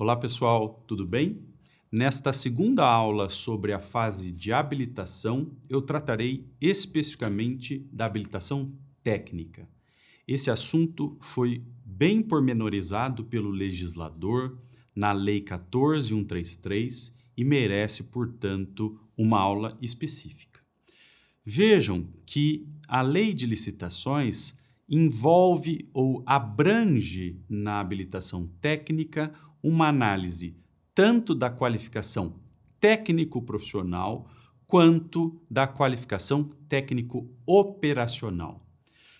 Olá pessoal, tudo bem? Nesta segunda aula sobre a fase de habilitação, eu tratarei especificamente da habilitação técnica. Esse assunto foi bem pormenorizado pelo legislador na Lei 14.133 e merece, portanto, uma aula específica. Vejam que a Lei de Licitações envolve ou abrange na habilitação técnica uma análise tanto da qualificação técnico-profissional quanto da qualificação técnico-operacional.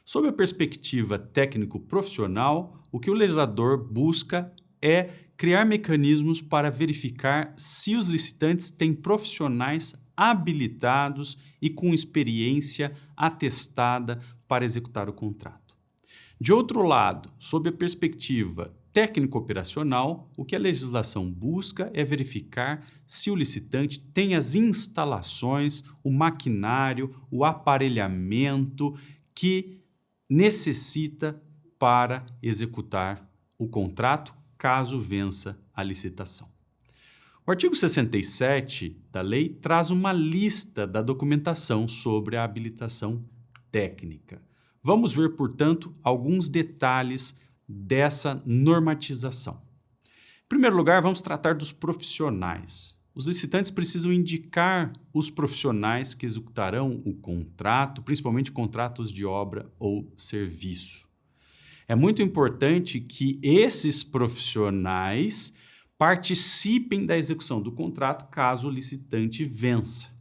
Sob a perspectiva técnico-profissional, o que o legislador busca é criar mecanismos para verificar se os licitantes têm profissionais habilitados e com experiência atestada para executar o contrato. De outro lado, sob a perspectiva técnico-operacional, o que a legislação busca é verificar se o licitante tem as instalações, o maquinário, o aparelhamento que necessita para executar o contrato, caso vença a licitação. O artigo 67 da lei traz uma lista da documentação sobre a habilitação técnica. Vamos ver, portanto, alguns detalhes dessa normatização. Em primeiro lugar, vamos tratar dos profissionais. Os licitantes precisam indicar os profissionais que executarão o contrato, principalmente contratos de obra ou serviço. É muito importante que esses profissionais participem da execução do contrato caso o licitante vença.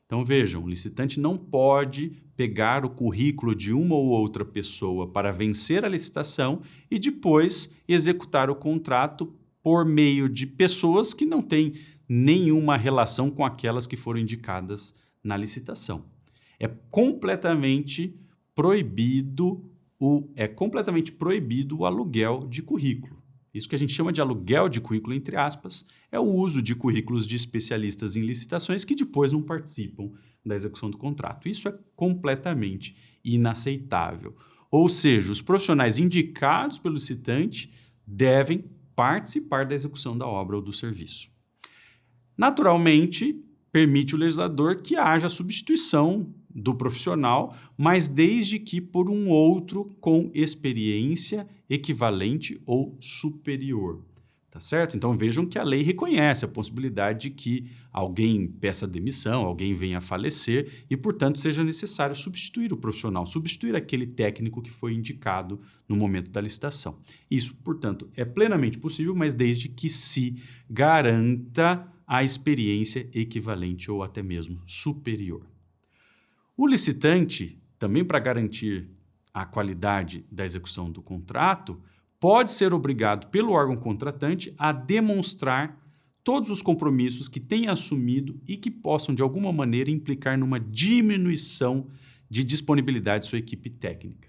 Então vejam, o licitante não pode pegar o currículo de uma ou outra pessoa para vencer a licitação e depois executar o contrato por meio de pessoas que não têm nenhuma relação com aquelas que foram indicadas na licitação. É completamente proibido o aluguel de currículo. Isso que a gente chama de aluguel de currículo, entre aspas, é o uso de currículos de especialistas em licitações que depois não participam da execução do contrato. Isso é completamente inaceitável. Ou seja, os profissionais indicados pelo licitante devem participar da execução da obra ou do serviço. Naturalmente, permite o legislador que haja substituição do profissional, mas desde que por um outro com experiência equivalente ou superior. Tá certo? Então vejam que a lei reconhece a possibilidade de que alguém peça demissão, alguém venha a falecer e, portanto, seja necessário substituir o profissional, substituir aquele técnico que foi indicado no momento da licitação. Isso, portanto, é plenamente possível, mas desde que se garanta a experiência equivalente ou até mesmo superior. O licitante, também para garantir a qualidade da execução do contrato, pode ser obrigado pelo órgão contratante a demonstrar todos os compromissos que tem assumido e que possam, de alguma maneira, implicar numa diminuição de disponibilidade de sua equipe técnica.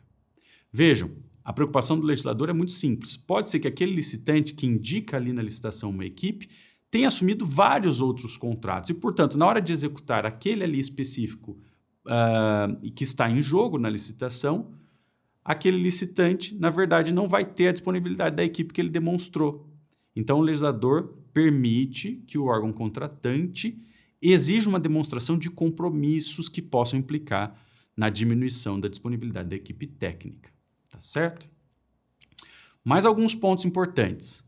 Vejam, a preocupação do legislador é muito simples. Pode ser que aquele licitante que indica ali na licitação uma equipe tenha assumido vários outros contratos e, portanto, na hora de executar aquele ali específico que está em jogo na licitação, aquele licitante, na verdade, não vai ter a disponibilidade da equipe que ele demonstrou. Então, o legislador permite que o órgão contratante exija uma demonstração de compromissos que possam implicar na diminuição da disponibilidade da equipe técnica. Tá certo? Mais alguns pontos importantes.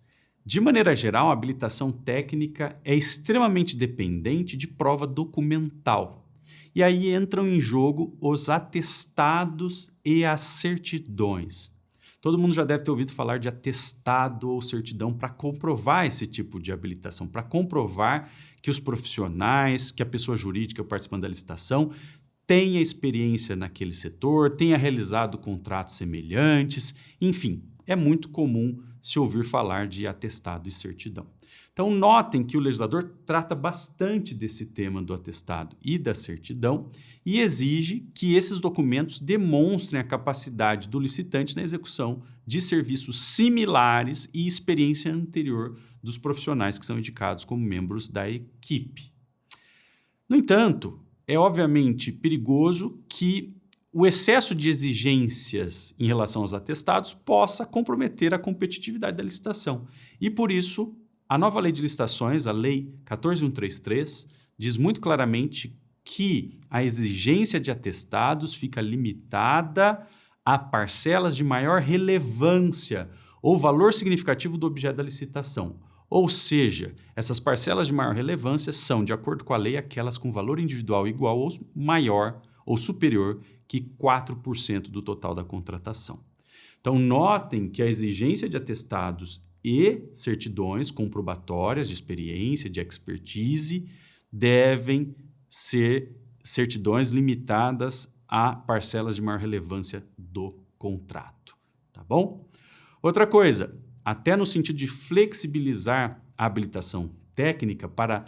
De maneira geral, a habilitação técnica é extremamente dependente de prova documental. E aí entram em jogo os atestados e as certidões. Todo mundo já deve ter ouvido falar de atestado ou certidão para comprovar esse tipo de habilitação, para comprovar que os profissionais, que a pessoa jurídica participando da licitação tenha experiência naquele setor, tenha realizado contratos semelhantes, enfim, é muito comum se ouvir falar de atestado e certidão. Então, notem que o legislador trata bastante desse tema do atestado e da certidão e exige que esses documentos demonstrem a capacidade do licitante na execução de serviços similares e experiência anterior dos profissionais que são indicados como membros da equipe. No entanto, é obviamente perigoso que o excesso de exigências em relação aos atestados possa comprometer a competitividade da licitação. E, por isso, a nova lei de licitações, a Lei 14.133, diz muito claramente que a exigência de atestados fica limitada a parcelas de maior relevância ou valor significativo do objeto da licitação. Ou seja, essas parcelas de maior relevância são, de acordo com a lei, aquelas com valor individual igual ou maior ou superior que 4% do total da contratação. Então, notem que a exigência de atestados e certidões comprobatórias de experiência, de expertise, devem ser certidões limitadas a parcelas de maior relevância do contrato, tá bom? Outra coisa, até no sentido de flexibilizar a habilitação técnica para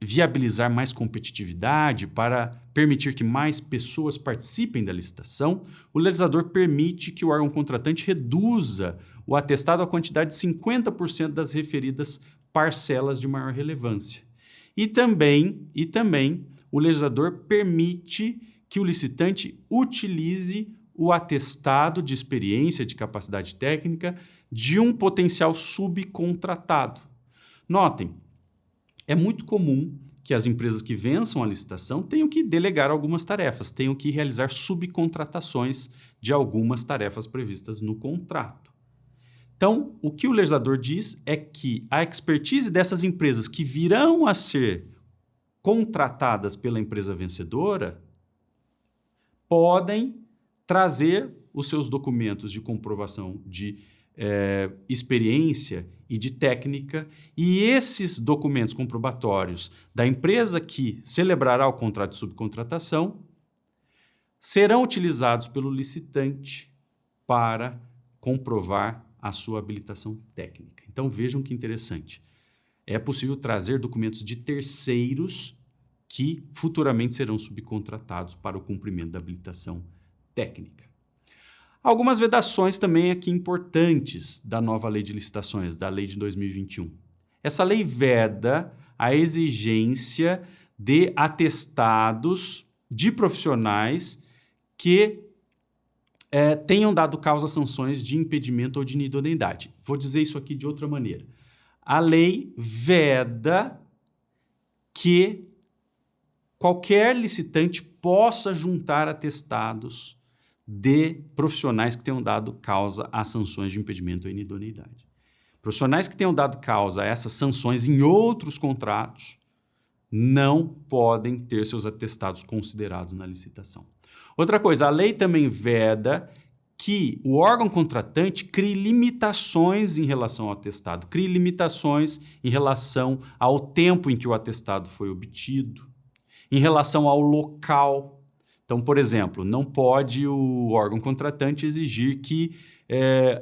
viabilizar mais competitividade, para permitir que mais pessoas participem da licitação, o legislador permite que o órgão contratante reduza o atestado à quantidade de 50% das referidas parcelas de maior relevância. E também o legislador permite que o licitante utilize o atestado de experiência, de capacidade técnica de um potencial subcontratado. Notem, é muito comum que as empresas que vençam a licitação tenham que delegar algumas tarefas, tenham que realizar subcontratações de algumas tarefas previstas no contrato. Então, o que o legislador diz é que a expertise dessas empresas que virão a ser contratadas pela empresa vencedora podem trazer os seus documentos de comprovação de experiência e de técnica, e esses documentos comprobatórios da empresa que celebrará o contrato de subcontratação serão utilizados pelo licitante para comprovar a sua habilitação técnica. Então vejam que interessante. É possível trazer documentos de terceiros que futuramente serão subcontratados para o cumprimento da habilitação técnica. Algumas vedações também aqui importantes da nova lei de licitações, da lei de 2021. Essa lei veda a exigência de atestados de profissionais que tenham dado causa a sanções de impedimento ou de inidoneidade. Vou dizer isso aqui de outra maneira. A lei veda que qualquer licitante possa juntar atestados de profissionais que tenham dado causa a sanções de impedimento ou inidoneidade. Profissionais que tenham dado causa a essas sanções em outros contratos não podem ter seus atestados considerados na licitação. Outra coisa, a lei também veda que o órgão contratante crie limitações em relação ao atestado, crie limitações em relação ao tempo em que o atestado foi obtido, em relação ao local. Então, por exemplo, não pode o órgão contratante exigir que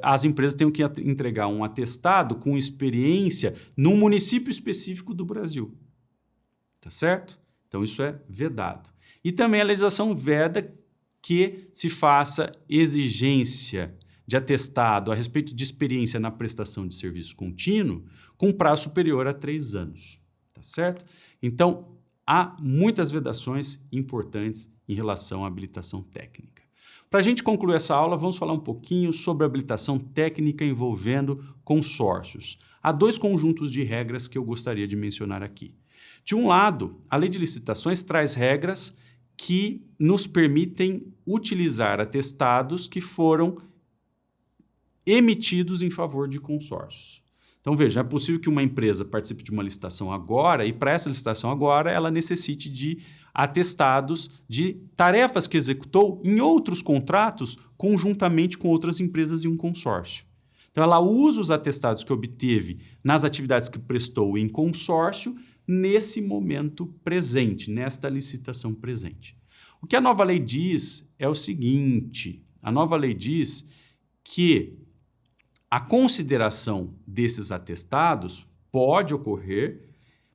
as empresas tenham que entregar um atestado com experiência num município específico do Brasil. Tá certo? Então, isso é vedado. E também a legislação veda que se faça exigência de atestado a respeito de experiência na prestação de serviço contínuo com prazo superior a 3 anos. Tá certo? Então, há muitas vedações importantes em relação à habilitação técnica. Para a gente concluir essa aula, vamos falar um pouquinho sobre a habilitação técnica envolvendo consórcios. Há 2 conjuntos de regras que eu gostaria de mencionar aqui. De um lado, a lei de licitações traz regras que nos permitem utilizar atestados que foram emitidos em favor de consórcios. Então, veja, é possível que uma empresa participe de uma licitação agora e, para essa licitação agora, ela necessite de atestados de tarefas que executou em outros contratos conjuntamente com outras empresas em um consórcio. Então, ela usa os atestados que obteve nas atividades que prestou em consórcio nesse momento presente, nesta licitação presente. O que a nova lei diz é o seguinte: a nova lei diz que a consideração desses atestados pode ocorrer,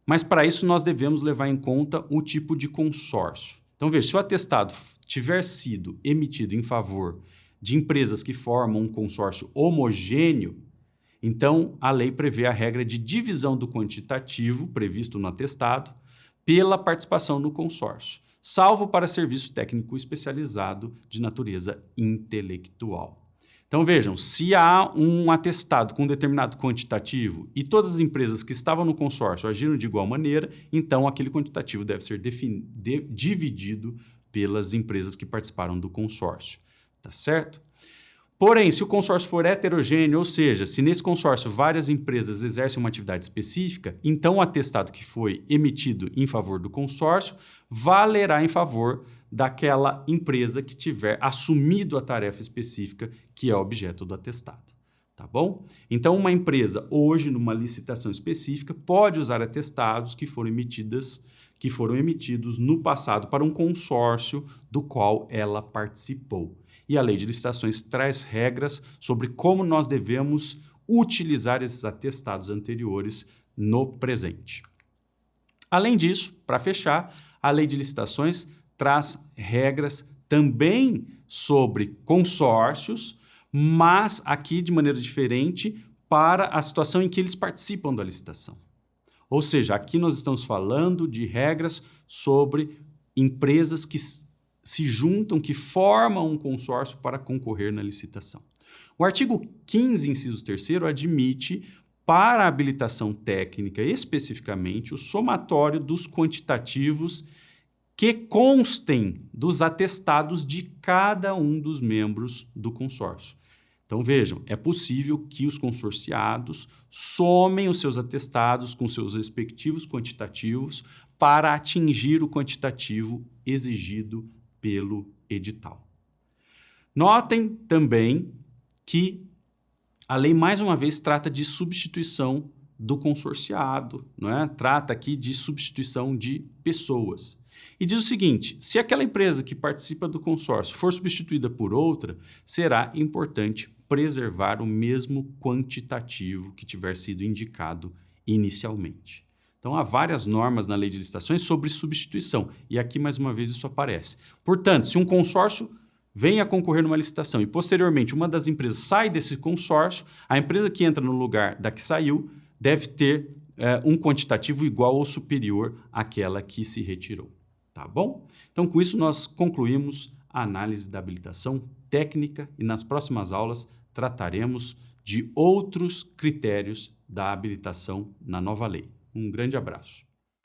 mas para isso nós devemos levar em conta o tipo de consórcio. Então, veja, se o atestado tiver sido emitido em favor de empresas que formam um consórcio homogêneo, então a lei prevê a regra de divisão do quantitativo previsto no atestado pela participação no consórcio, salvo para serviço técnico especializado de natureza intelectual. Então vejam, se há um atestado com um determinado quantitativo e todas as empresas que estavam no consórcio agiram de igual maneira, então aquele quantitativo deve ser dividido pelas empresas que participaram do consórcio, tá certo? Porém, se o consórcio for heterogêneo, ou seja, se nesse consórcio várias empresas exercem uma atividade específica, então o atestado que foi emitido em favor do consórcio valerá em favor daquela empresa que tiver assumido a tarefa específica que é objeto do atestado, tá bom? Então, uma empresa hoje, numa licitação específica, pode usar atestados que foram emitidos no passado para um consórcio do qual ela participou. E a Lei de Licitações traz regras sobre como nós devemos utilizar esses atestados anteriores no presente. Além disso, para fechar, a Lei de Licitações traz regras também sobre consórcios, mas aqui de maneira diferente para a situação em que eles participam da licitação. Ou seja, aqui nós estamos falando de regras sobre empresas que se juntam, que formam um consórcio para concorrer na licitação. O artigo 15, inciso 3º, admite para a habilitação técnica, especificamente, o somatório dos quantitativos que constem dos atestados de cada um dos membros do consórcio. Então, vejam, é possível que os consorciados somem os seus atestados com seus respectivos quantitativos para atingir o quantitativo exigido pelo edital. Notem também que a lei, mais uma vez, trata de substituição do consorciado, não é? Trata aqui de substituição de pessoas. E diz o seguinte: se aquela empresa que participa do consórcio for substituída por outra, será importante preservar o mesmo quantitativo que tiver sido indicado inicialmente. Então, há várias normas na Lei de Licitações sobre substituição, e aqui, mais uma vez, isso aparece. Portanto, se um consórcio vem a concorrer numa licitação e, posteriormente, uma das empresas sai desse consórcio, a empresa que entra no lugar da que saiu deve ter um quantitativo igual ou superior àquela que se retirou. Tá bom? Então, com isso, nós concluímos a análise da habilitação técnica e, nas próximas aulas, trataremos de outros critérios da habilitação na nova lei. Um grande abraço.